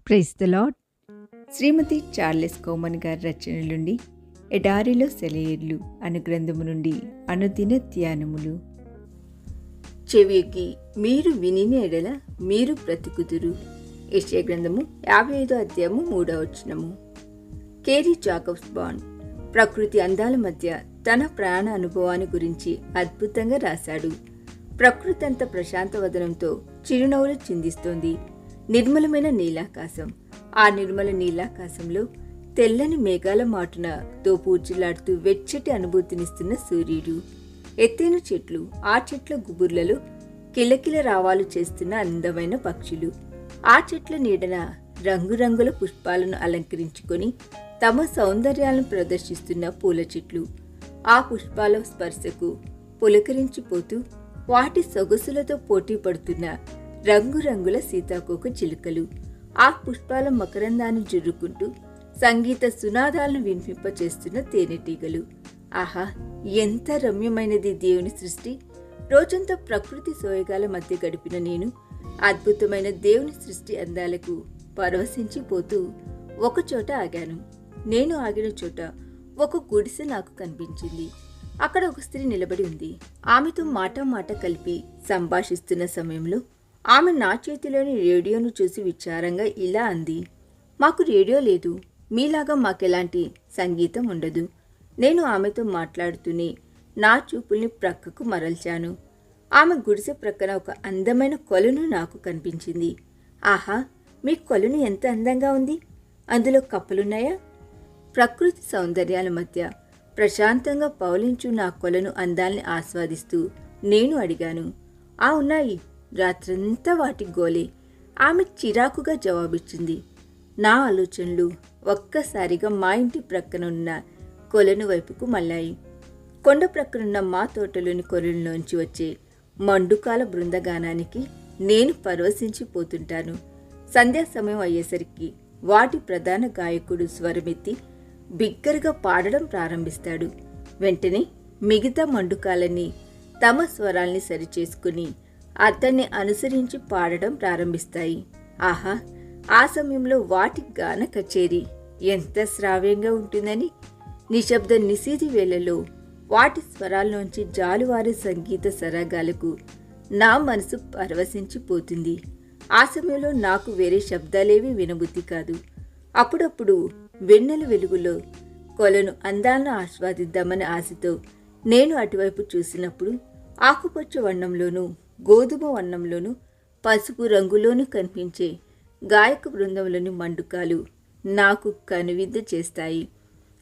Praise the Lord. Shrimati Charles Cowman గారి రచనల నుండి ఎడారిలో సెలయేర్లు అను గ్రంథము నుండి అనుదిన ధ్యానములు. చెవియొగ్గి మీరు వినిన ఎడల మీరు బ్రతుకుదురు. యెషయా గ్రంథము 55వ అధ్యాయము 3వ వచనము. కేరీ జాకబ్స్ బాండ్ ప్రకృతి అందాల మధ్య తన ప్రాణ అనుభవాన్ని గురించి అద్భుతంగా రాశాడు. ప్రకృతి అంత ప్రశాంత వదనంతో చిరునవ్వులు చిందిస్తోంది. నిర్మలమైన నీలాకాశం. ఆ నిర్మల నీలాకాశంలో తెల్లని మేఘాల మాటున తోపూర్చిలాడుతూ వెచ్చటి అనుభూతినిస్తున్న సూర్యుడు. ఎత్తైన చెట్లు, ఆ చెట్ల గుబుర్లలో కిలకిల రావాలు చేస్తున్న అందమైన పక్షులు, ఆ చెట్ల నీడన రంగురంగుల పుష్పాలను అలంకరించుకొని తమ సౌందర్యాలను ప్రదర్శిస్తున్న పూల చెట్లు, ఆ పుష్పాల స్పర్శకు పులకరించిపోతూ వాటి సొగసులతో పోటీ పడుతున్న రంగురంగుల సీతాకోక చిలుకలు, ఆ పుష్పాల మకరందాన్ని జుర్రుకుంటూ సంగీత సునాదాలను వినిపింపచేస్తున్న తేనెటీగలు. ఆహా, ఎంత రమ్యమైనది దేవుని సృష్టి! రోజంతా ప్రకృతి సోయగాల మధ్య గడిపిన నేను అద్భుతమైన దేవుని సృష్టి అందాలకు పరవశించిపోతూ ఒకచోట ఆగాను. నేను ఆగిన చోట ఒక గుడిసె నాకు కనిపించింది. అక్కడ ఒక స్త్రీ నిలబడి ఉంది. ఆమెతో మాట కలిపి సంభాషిస్తున్న సమయంలో ఆమె నా చేతిలోని రేడియోను చూసి విచారంగా ఇలా అంది, మాకు రేడియో లేదు, మీలాగా మాకెలాంటి సంగీతం ఉండదు. నేను ఆమెతో మాట్లాడుతూనే నా చూపుల్ని ప్రక్కకు మరల్చాను. ఆమె గుడిసె ప్రక్కన ఒక అందమైన కొలను నాకు కనిపించింది. ఆహా, మీ కొలను ఎంత అందంగా ఉంది! అందులో కప్పలున్నాయా? ప్రకృతి సౌందర్యాల మధ్య ప్రశాంతంగా పౌలించు నా కొలను అందాల్ని ఆస్వాదిస్తూ నేను అడిగాను. ఆ ఉన్నాయి, రాత్రంతా వాటి గోలే, ఆమె చిరాకుగా జవాబిచ్చింది. నా ఆలోచనలు ఒక్కసారిగా మా ఇంటి ప్రక్కన ఉన్న కొలను వైపుకు మళ్ళాయి. కొండ ప్రక్కనున్న మా తోటలోని కొలనులోంచి వచ్చే మండుకాల బృందగానానికి నేను పరవశించిపోతుంటాను. సంధ్యా సమయం అయ్యేసరికి వాటి ప్రధాన గాయకుడు స్వరమెత్తి బిగ్గరగా పాడడం ప్రారంభిస్తాడు. వెంటనే మిగతా మండుకాలన్నీ తమ స్వరాల్ని సరిచేసుకుని అతన్ని అనుసరించి పాడడం ప్రారంభిస్తాయి. ఆహా, ఆ సమయంలో వాటి గాన కచేరీ ఎంత శ్రావ్యంగా ఉంటుందని! నిశ్శబ్ద నిశీధి వేళలో వాటి స్వరాల్లోంచి జాలువారే సంగీత సరాగాలకు నా మనసు పరవశించిపోతుంది. ఆ సమయంలో నాకు వేరే శబ్దాలేవి వినబుద్ధి కాదు. అప్పుడప్పుడు వెన్నెల వెలుగులో కొలను అందాలను ఆస్వాదిద్దామనే ఆశతో నేను అటువైపు చూసినప్పుడు ఆకుపచ్చ వర్ణంలోనూ గోధుమ వర్ణంలోనూ పసుపు రంగులోనూ కనిపించే గాయక బృందంలోని మండుకాలు నాకు కనువింద చేస్తాయి.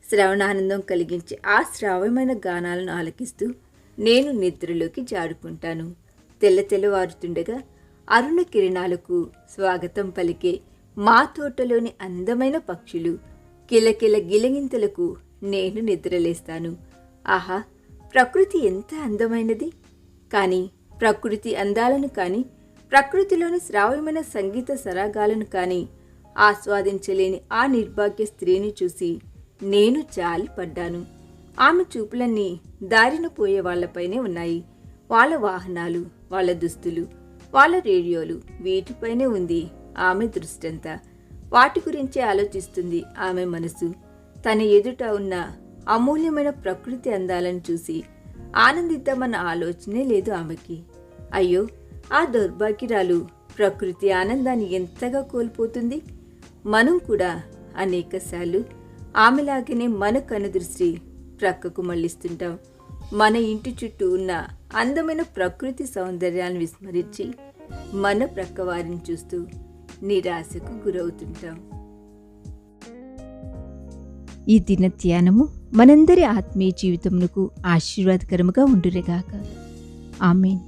శ్రవణానందం కలిగించే ఆ శ్రావ్యమైన గానాలను ఆలకిస్తూ నేను నిద్రలోకి జారుకుంటాను. తెల్లవారుతుండగా అరుణ కిరణాలకు స్వాగతం పలికే మా తోటలోని అందమైన పక్షులు కిలకిల గిలగింతలకు నేను నిద్రలేస్తాను. ఆహా, ప్రకృతి ఎంత అందమైనది! కానీ ప్రకృతి అందాలను కానీ ప్రకృతిలోని శ్రావ్యమైన సంగీత సరాగాలను కానీ ఆస్వాదించలేని ఆ నిర్భాగ్య స్త్రీని చూసి నేను జాలిపడ్డాను. ఆమె చూపులన్నీ దారిన పోయే వాళ్లపైనే ఉన్నాయి. వాళ్ళ వాహనాలు, వాళ్ళ దుస్తులు, వాళ్ళ రేడియోలు, వీటిపైనే ఉంది ఆమె దృష్టంతా. వాటి గురించే ఆలోచిస్తుంది ఆమె మనసు. తన ఎదుట ఉన్న అమూల్యమైన ప్రకృతి అందాలను చూసి ఆనందిద్దామన్న ఆలోచనే లేదు ఆమెకి. అయ్యో, ఆ దౌర్భాగ్యురాలు ప్రకృతి ఆనందాన్ని ఎంతగా కోల్పోతుంది. మనం కూడా అనేకసార్లు ఆమెలాగనే మన కనుదృష్టి ప్రక్కకు మళ్ళిస్తుంటాం. మన ఇంటి చుట్టూ ఉన్న అందమైన ప్రకృతి సౌందర్యాన్ని విస్మరించి మన ప్రక్క వారిని చూస్తూ నిరాశకు గురవుతుంటాం. ఈ దిన ధ్యానము మనందరి ఆత్మీయ జీవితమునకు ఆశీర్వాదకరముగా ఉండురేగాక. ఆమేన్.